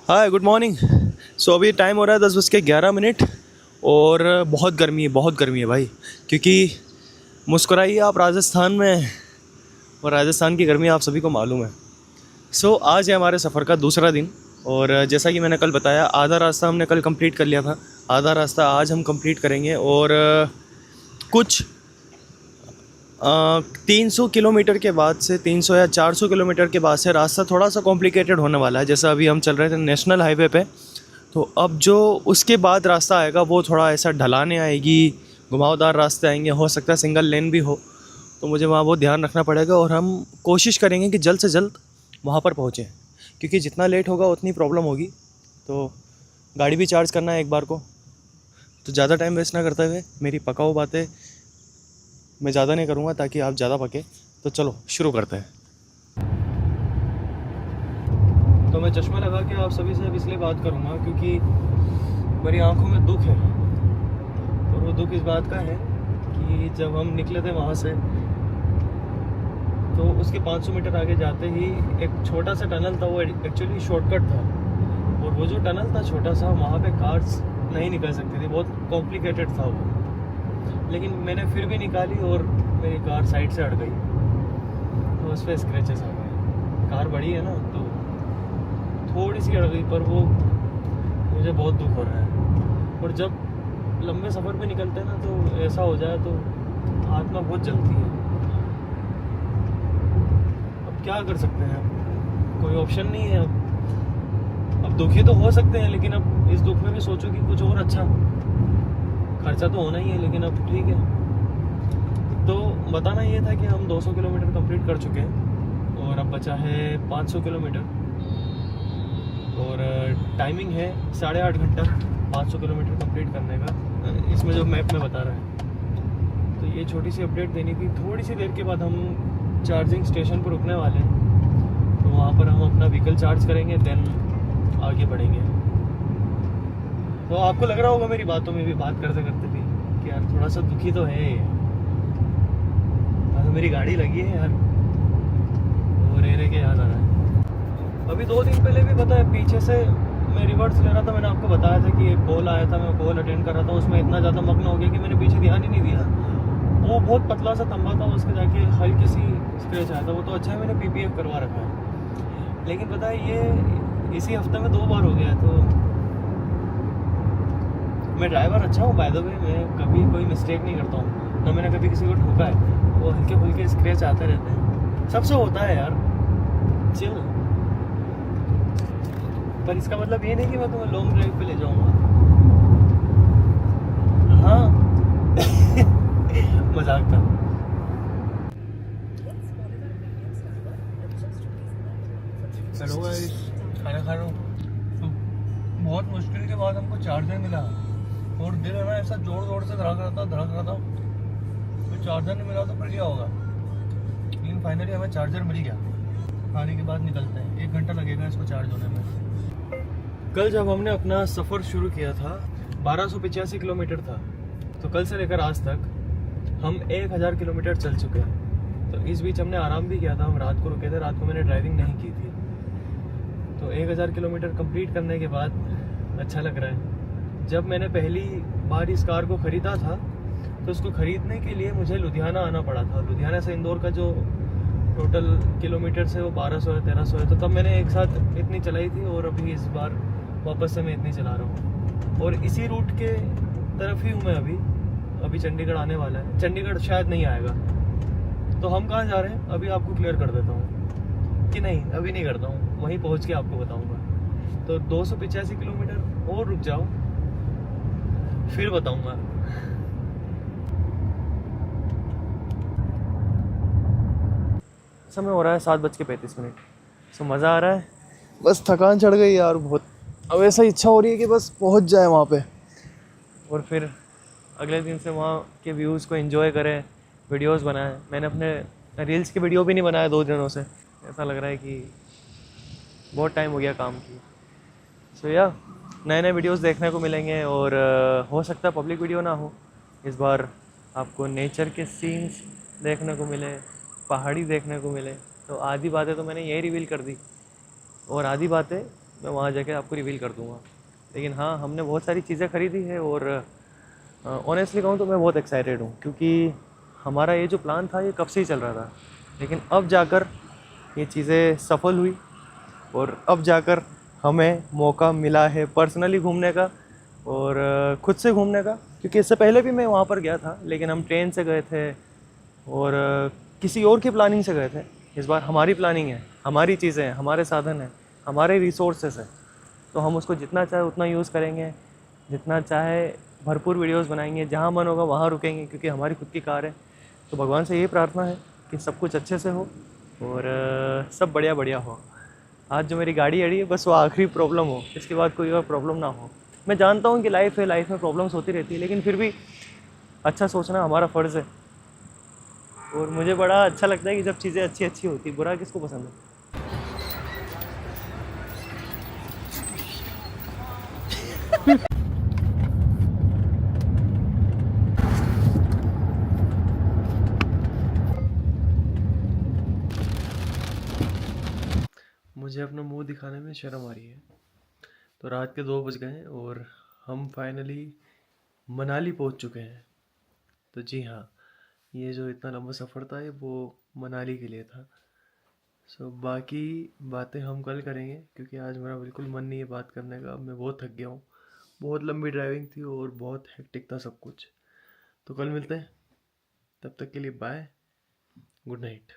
Hi good morning. सो अभी time हो रहा है 10:11 और बहुत गर्मी है भाई। क्योंकि मुस्कुराइए आप राजस्थान में, और राजस्थान की गर्मी आप सभी को मालूम है। सो आज है हमारे सफ़र का दूसरा दिन, और जैसा कि मैंने कल बताया आधा रास्ता हमने कल कंप्लीट कर लिया था, आधा रास्ता आज हम कंप्लीट करेंगे। और कुछ 300 किलोमीटर के बाद से 300 या 400 किलोमीटर के बाद से रास्ता थोड़ा सा कॉम्प्लिकेटेड होने वाला है। जैसा अभी हम चल रहे थे नेशनल हाईवे पे, तो अब जो उसके बाद रास्ता आएगा वो थोड़ा ऐसा ढलाने आएगी, घुमावदार रास्ते आएंगे, हो सकता है सिंगल लेन भी हो, तो मुझे वहाँ वो ध्यान रखना पड़ेगा। और हम कोशिश करेंगे कि जल्द से जल्द वहाँ पर पहुँचें, क्योंकि जितना लेट होगा उतनी प्रॉब्लम होगी। तो गाड़ी भी चार्ज करना है एक बार को, तो ज़्यादा टाइम वेस्ट ना करते हुए मेरी पकाऊ बातें मैं ज़्यादा नहीं करूँगा ताकि आप ज़्यादा पके। तो चलो शुरू करते हैं। तो मैं चश्मा लगा के आप सभी से अब इसलिए बात करूँगा क्योंकि मेरी आंखों में दुख है। और वो दुख इस बात का है कि जब हम निकले थे वहाँ से, तो उसके 500 मीटर आगे जाते ही एक छोटा सा टनल था। वो एक्चुअली शॉर्टकट था, और वो जो टनल था छोटा सा, वहाँ पे कार्स नहीं निकल सकती थी, बहुत कॉम्प्लिकेटेड था वो। लेकिन मैंने फिर भी निकाली और मेरी कार साइड से अड़ गई, तो उस पर स्क्रैचेस आ गए। कार बड़ी है ना, तो थोड़ी सी अड़ गई, पर वो मुझे बहुत दुख हो रहा है। और जब लंबे सफ़र पे निकलते हैं ना, तो ऐसा हो जाए तो आत्मा बहुत जलती है। अब क्या कर सकते हैं, कोई ऑप्शन नहीं है। अब दुखी तो हो सकते हैं, लेकिन अब इस दुख में भी सोचो कि कुछ और अच्छा, खर्चा तो होना ही है, लेकिन अब ठीक है। तो बताना ये था कि हम 200 किलोमीटर कंप्लीट कर चुके हैं और अब बचा है 500 किलोमीटर, और टाइमिंग है 8.5 घंटा 500 किलोमीटर कंप्लीट करने का, इसमें जो मैप में बता रहा है। तो ये छोटी सी अपडेट देनी थी। थोड़ी सी देर के बाद हम चार्जिंग स्टेशन पर रुकने वाले हैं, तो वहाँ पर हम अपना व्हीकल चार्ज करेंगे, देन आगे बढ़ेंगे। तो आपको लग रहा होगा मेरी बातों में भी, बात करते करते भी, कि यार थोड़ा सा दुखी तो है ये। मेरी गाड़ी लगी है यार, वो रह के याद आ रहा है। अभी 2 दिन पहले भी पता है, पीछे से मैं रिवर्स ले रहा था, मैंने आपको बताया था कि एक कॉल आया था, मैं कॉल अटेंड कर रहा था, उसमें इतना ज़्यादा मग्न हो गया कि मैंने पीछे ध्यान ही नहीं दिया। वो बहुत पतला सा तंबा था, उसके जाके हल्की सी स्क्रैच आया था। वो तो अच्छा है मैंने PPF करवा रखा है, लेकिन पता है ये इसी हफ्ते में 2 बार हो गया है। तो मैं ड्राइवर अच्छा हूँ बाय द वे, मैं कभी कोई मिस्टेक नहीं करता हूँ, ना मैंने कभी किसी को ठोका है। वो हल्के फुल्के स्क्रैच आते रहते हैं, सबसे होता है यार, चिल। पर इसका मतलब ये नहीं कि मैं तुम्हें लॉन्ग ड्राइव पे ले जाऊँगा। हाँ मजाक था। हेलो गाइस, खाना खा रहा हूँ। तो बहुत मुश्किल के बाद हमको चार्जर मिला, और दिल है ना ऐसा जोर जोर से धड़क रहा था। तो चार्जर नहीं मिला तो फिर क्या होगा, लेकिन फाइनली हमें चार्जर मिल गया। खाने के बाद निकलते हैं, 1 घंटा लगेगा इसको चार्ज होने में। कल जब हमने अपना सफ़र शुरू किया था 1285 किलोमीटर था, तो कल से लेकर आज तक हम 1000 किलोमीटर चल चुके हैं। तो इस बीच हमने आराम भी किया था, हम रात को रुके थे, रात को मैंने ड्राइविंग नहीं की थी। तो 1000 किलोमीटर कंप्लीट करने के बाद अच्छा लग रहा है। जब मैंने पहली बार इस कार को ख़रीदा था, तो उसको ख़रीदने के लिए मुझे लुधियाना आना पड़ा था। लुधियाना से इंदौर का जो टोटल किलोमीटर है वो 1200 है, 1300 है। तो तब मैंने एक साथ इतनी चलाई थी, और अभी इस बार वापस से मैं इतनी चला रहा हूँ, और इसी रूट के तरफ ही हूँ मैं अभी चंडीगढ़ आने वाला है। चंडीगढ़ शायद नहीं आएगा। तो हम कहाँ जा रहे हैं अभी आपको क्लियर कर देता हूँ, कि नहीं अभी नहीं करता हूँ, वहीं पहुँच के आपको बताऊँगा। तो 285 किलोमीटर और रुक जाओ, फिर बताऊँगा। समय हो रहा है 7:35। सो मज़ा आ रहा है, बस थकान चढ़ गई यार बहुत। अब ऐसा इच्छा हो रही है कि बस पहुंच जाए वहाँ पे, और फिर अगले दिन से वहाँ के व्यूज़ को एंजॉय करें, वीडियोस बनाएं। मैंने अपने रील्स की वीडियो भी नहीं बनाया 2 दिनों से। ऐसा लग रहा है कि बहुत टाइम हो गया काम की। सो या नए नए वीडियोस देखने को मिलेंगे, और हो सकता है पब्लिक वीडियो ना हो इस बार, आपको नेचर के सीन्स देखने को मिले, पहाड़ी देखने को मिले। तो आधी बातें तो मैंने यही रिवील कर दी, और आधी बातें मैं वहाँ जाके आपको रिवील कर दूँगा। लेकिन हाँ, हमने बहुत सारी चीज़ें खरीदी है और ऑनेस्टली कहूँ तो मैं बहुत एक्साइटेड हूँ, क्योंकि हमारा ये जो प्लान था ये कब से ही चल रहा था, लेकिन अब जाकर ये चीज़ें सफल हुई और अब जाकर हमें मौका मिला है पर्सनली घूमने का और खुद से घूमने का। क्योंकि इससे पहले भी मैं वहाँ पर गया था, लेकिन हम ट्रेन से गए थे और किसी और की प्लानिंग से गए थे। इस बार हमारी प्लानिंग है, हमारी चीज़ें हैं, हमारे साधन हैं, हमारे रिसोर्सेस हैं, तो हम उसको जितना चाहे उतना यूज़ करेंगे, जितना चाहे भरपूर वीडियोस बनाएंगे, जहाँ मन होगा वहाँ रुकेंगे, क्योंकि हमारी खुद की कार है। तो भगवान से यही प्रार्थना है कि सब कुछ अच्छे से हो और सब बढ़िया बढ़िया हो। आज जो मेरी गाड़ी अड़ी है बस वो आखिरी प्रॉब्लम हो, इसके बाद कोई और प्रॉब्लम ना हो। मैं जानता हूँ कि लाइफ है, लाइफ में प्रॉब्लम्स होती रहती है, लेकिन फिर भी अच्छा सोचना हमारा फ़र्ज़ है। और मुझे बड़ा अच्छा लगता है कि जब चीज़ें अच्छी अच्छी होती, बुरा किसको पसंद है। मुझे अपना मुंह दिखाने में शर्म आ रही है। तो रात के 2 बज गए हैं और हम फाइनली मनाली पहुंच चुके हैं। तो जी हाँ, ये जो इतना लंबा सफ़र था ये वो मनाली के लिए था। सो बाकी बातें हम कल करेंगे, क्योंकि आज मेरा बिल्कुल मन नहीं है बात करने का। अब मैं बहुत थक गया हूँ, बहुत लंबी ड्राइविंग थी और बहुत हेक्टिक था सब कुछ। तो कल मिलते हैं, तब तक के लिए बाय, गुड नाइट।